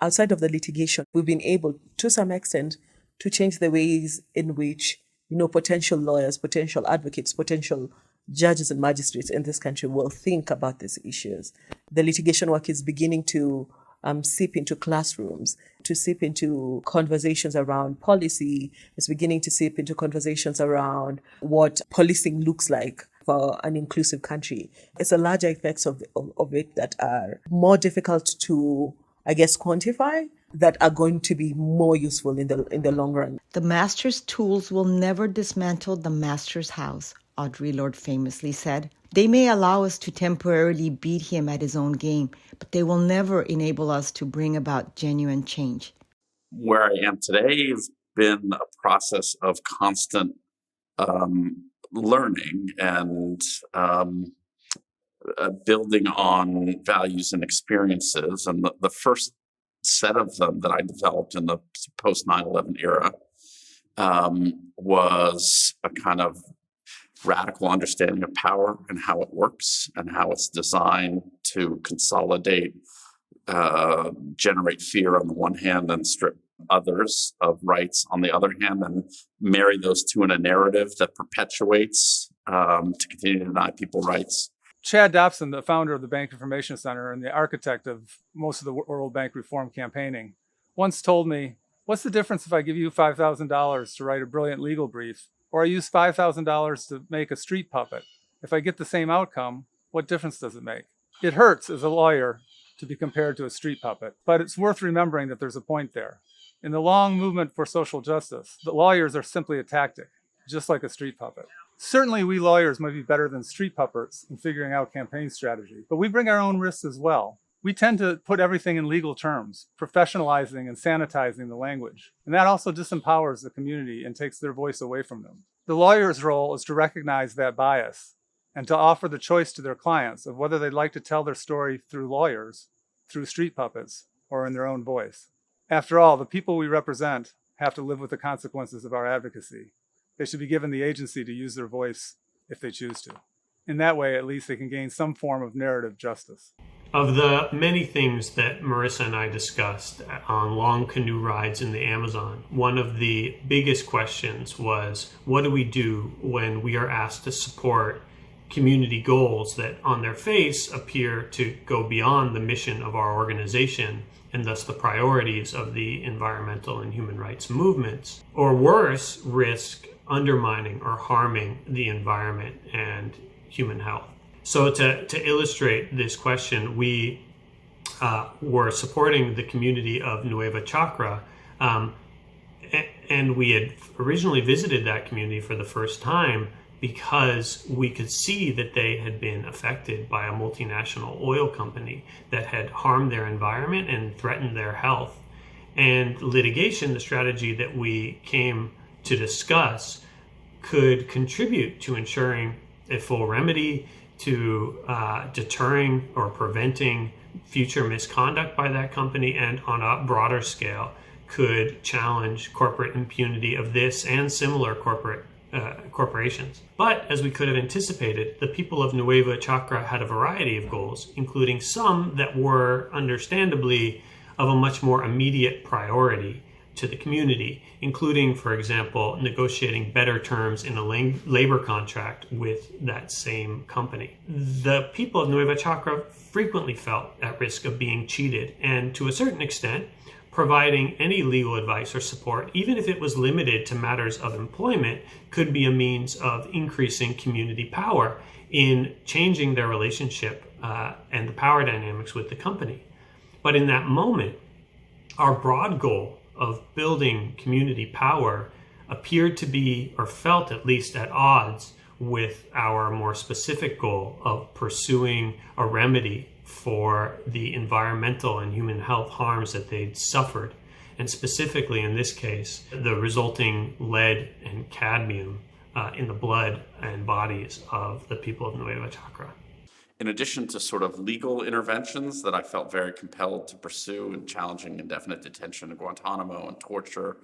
outside of the litigation, we've been able, to some extent, to change the ways in which, potential lawyers, potential advocates, potential judges and magistrates in this country will think about these issues. The litigation work is beginning to seep into classrooms, to seep into conversations around policy. It's beginning to seep into conversations around what policing looks like for an inclusive country. It's the larger effects of it that are more difficult to, quantify, that are going to be more useful in the long run. The master's tools will never dismantle the master's house, Audre Lorde famously said. They may allow us to temporarily beat him at his own game, but they will never enable us to bring about genuine change. Where I am today has been a process of constant learning and building on values and experiences. And the first set of them that I developed in the post 9/11 era was a kind of radical understanding of power and how it works and how it's designed to consolidate, generate fear on the one hand and strip others of rights on the other hand, and marry those two in a narrative that perpetuates to continue to deny people rights. Chad Dobson, the founder of the Bank Information Center and the architect of most of the World Bank reform campaigning, once told me, "What's the difference if I give you $5,000 to write a brilliant legal brief, or I use $5,000 to make a street puppet? If I get the same outcome, what difference does it make?" It hurts as a lawyer to be compared to a street puppet, but it's worth remembering that there's a point there. In the long movement for social justice, the lawyers are simply a tactic, just like a street puppet. Certainly we lawyers might be better than street puppets in figuring out campaign strategy, but we bring our own risks as well. We tend to put everything in legal terms, professionalizing and sanitizing the language. And that also disempowers the community and takes their voice away from them. The lawyer's role is to recognize that bias and to offer the choice to their clients of whether they'd like to tell their story through lawyers, through street puppets, or in their own voice. After all, the people we represent have to live with the consequences of our advocacy. They should be given the agency to use their voice if they choose to. In that way, at least they can gain some form of narrative justice. Of the many things that Marissa and I discussed on long canoe rides in the Amazon, one of the biggest questions was, what do we do when we are asked to support community goals that on their face appear to go beyond the mission of our organization and thus the priorities of the environmental and human rights movements, or worse, risk undermining or harming the environment and human health. So to illustrate this question, we were supporting the community of Nueva Chakra, and we had originally visited that community for the first time because we could see that they had been affected by a multinational oil company that had harmed their environment and threatened their health. And litigation, the strategy that we came to discuss, could contribute to ensuring a full remedy, to deterring or preventing future misconduct by that company, and on a broader scale could challenge corporate impunity of this and similar corporations. But as we could have anticipated, the people of Nueva Chakra had a variety of goals, including some that were understandably of a much more immediate priority to the community, including, for example, negotiating better terms in a labor contract with that same company. The people of Nueva Chakra frequently felt at risk of being cheated, and to a certain extent, providing any legal advice or support, even if it was limited to matters of employment, could be a means of increasing community power in changing their relationship and the power dynamics with the company. But in that moment, our broad goal of building community power appeared to be, or felt at least, at odds with our more specific goal of pursuing a remedy for the environmental and human health harms that they'd suffered, and specifically in this case, the resulting lead and cadmium in the blood and bodies of the people of Nueva Chakra. In addition to sort of legal interventions that I felt very compelled to pursue in challenging indefinite detention in Guantanamo and torture,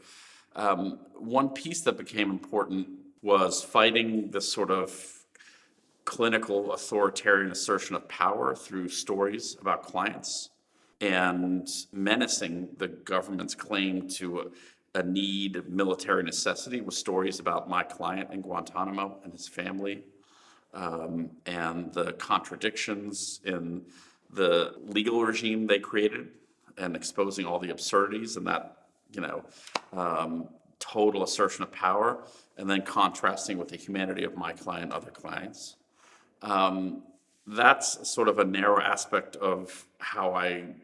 one piece that became important was fighting this sort of clinical authoritarian assertion of power through stories about clients. and menacing the government's claim to a need, military necessity, with stories about my client in Guantanamo and his family, and the contradictions in the legal regime they created, and exposing all the absurdities and that, total assertion of power, and then contrasting with the humanity of my client and other clients. That's sort of a narrow aspect of how I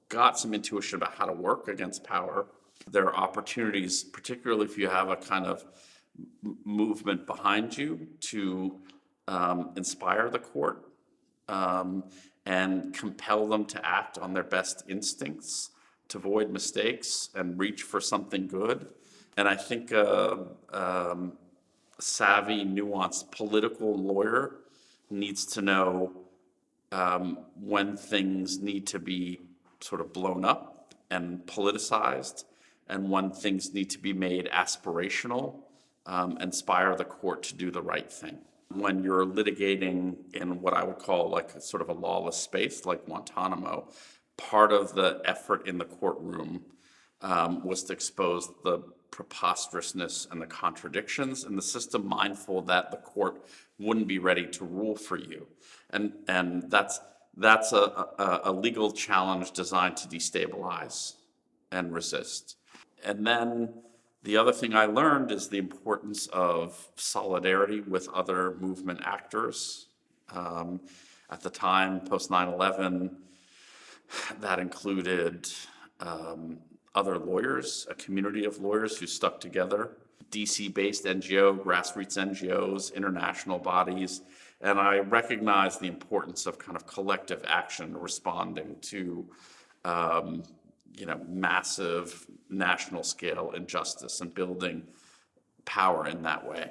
got some intuition about how to work against power. There are opportunities, particularly if you have a kind of movement behind you, to inspire the court and compel them to act on their best instincts, to avoid mistakes and reach for something good. And I think a savvy, nuanced political lawyer needs to know when things need to be sort of blown up and politicized, and when things need to be made aspirational, inspire the court to do the right thing. When you're litigating in what I would call like sort of a lawless space like Guantanamo, part of the effort in the courtroom was to expose the preposterousness and the contradictions in the system, mindful that the court wouldn't be ready to rule for you. And that's a legal challenge designed to destabilize and resist. And then the other thing I learned is the importance of solidarity with other movement actors. At the time, post 9/11, that included other lawyers, a community of lawyers who stuck together, DC-based NGO, grassroots NGOs, international bodies, and I recognize the importance of kind of collective action responding to massive national scale injustice and building power in that way.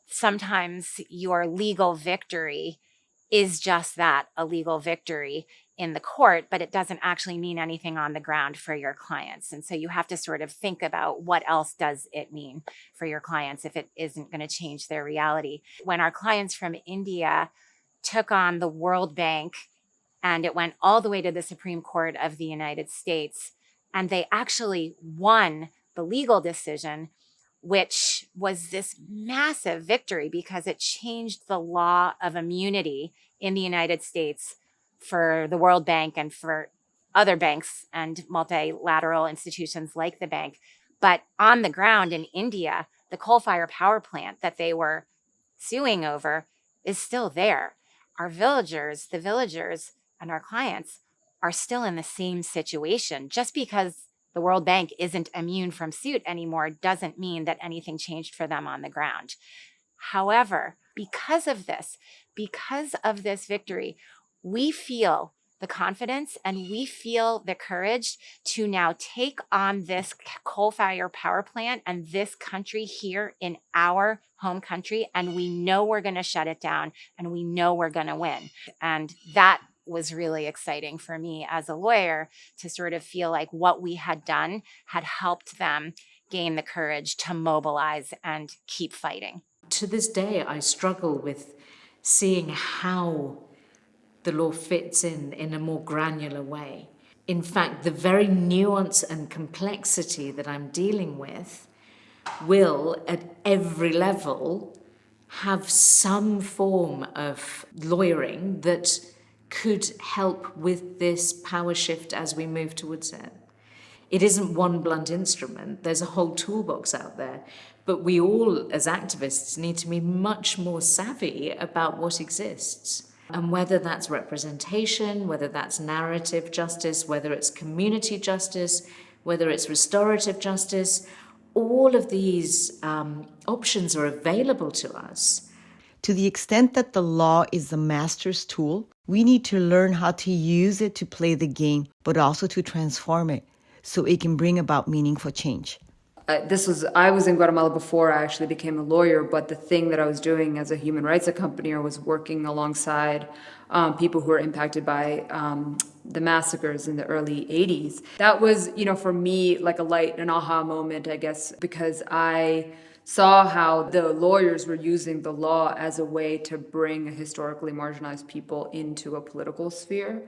Sometimes your legal victory is just that, a legal victory in the court, but it doesn't actually mean anything on the ground for your clients. And so you have to sort of think about what else does it mean for your clients if it isn't going to change their reality. When our clients from India took on the World Bank, and it went all the way to the Supreme Court of the United States, and they actually won the legal decision, which was this massive victory because it changed the law of immunity in the United States for the World Bank and for other banks and multilateral institutions like the bank. But on the ground in India, the coal-fired power plant that they were suing over is still there. The villagers and our clients are still in the same situation. Just because the World Bank isn't immune from suit anymore doesn't mean that anything changed for them on the ground. However, because of this victory, we feel the confidence and we feel the courage to now take on this coal-fired power plant and this country here in our home country, and we know we're going to shut it down and we know we're going to win. And that was really exciting for me as a lawyer to sort of feel like what we had done had helped them gain the courage to mobilize and keep fighting. To this day, I struggle with seeing how the law fits in a more granular way. In fact, the very nuance and complexity that I'm dealing with will, at every level, have some form of lawyering that could help with this power shift as we move towards it. It isn't one blunt instrument. There's a whole toolbox out there. But we all, as activists, need to be much more savvy about what exists. And whether that's representation, whether that's narrative justice, whether it's community justice, whether it's restorative justice, all of these options are available to us. To the extent that the law is the master's tool, we need to learn how to use it to play the game, but also to transform it so it can bring about meaningful change. I was in Guatemala before I actually became a lawyer, but the thing that I was doing as a human rights accompanier was working alongside people who were impacted by the massacres in the early 80s. That was, for me, like an aha moment, I guess, because I saw how the lawyers were using the law as a way to bring historically marginalized people into a political sphere.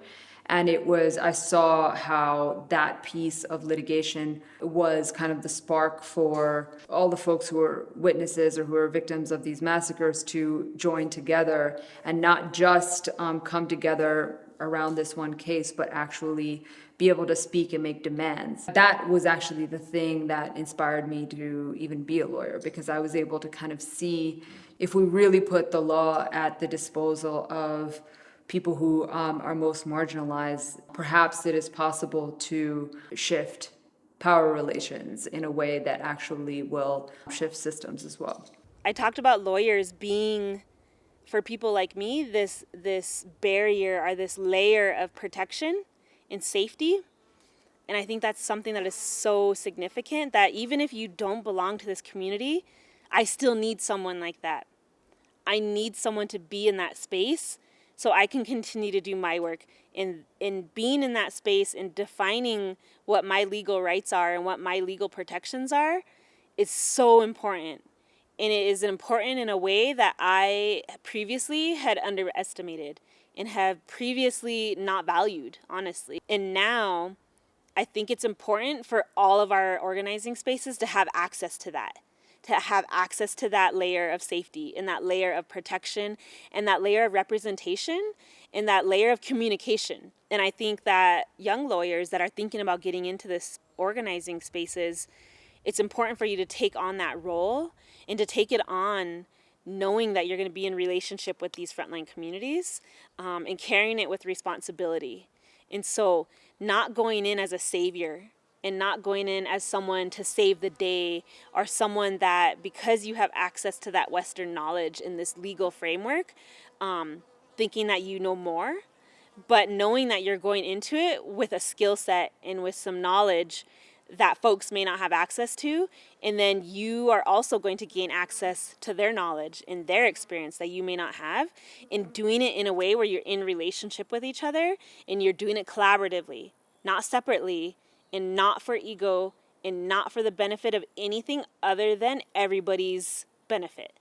And I saw how that piece of litigation was kind of the spark for all the folks who were witnesses or who were victims of these massacres to join together and not just come together around this one case, but actually be able to speak and make demands. That was actually the thing that inspired me to even be a lawyer, because I was able to kind of see if we really put the law at the disposal of people who are most marginalized, perhaps it is possible to shift power relations in a way that actually will shift systems as well. I talked about lawyers being, for people like me, this barrier or this layer of protection and safety. And I think that's something that is so significant, that even if you don't belong to this community, I still need someone like that. I need someone to be in that space so I can continue to do my work. In being in that space and defining what my legal rights are and what my legal protections are is so important. And it is important in a way that I previously had underestimated and have previously not valued, honestly. And now I think it's important for all of our organizing spaces to have access to that. To have access to that layer of safety and that layer of protection and that layer of representation and that layer of communication. And I think that young lawyers that are thinking about getting into this organizing spaces, it's important for you to take on that role and to take it on knowing that you're going to be in relationship with these frontline communities and carrying it with responsibility. And so not going in as a savior and not going in as someone to save the day or someone that, because you have access to that Western knowledge in this legal framework, thinking that you know more, but knowing that you're going into it with a skill set and with some knowledge that folks may not have access to, and then you are also going to gain access to their knowledge and their experience that you may not have, and doing it in a way where you're in relationship with each other and you're doing it collaboratively, not separately, and not for ego and not for the benefit of anything other than everybody's benefit.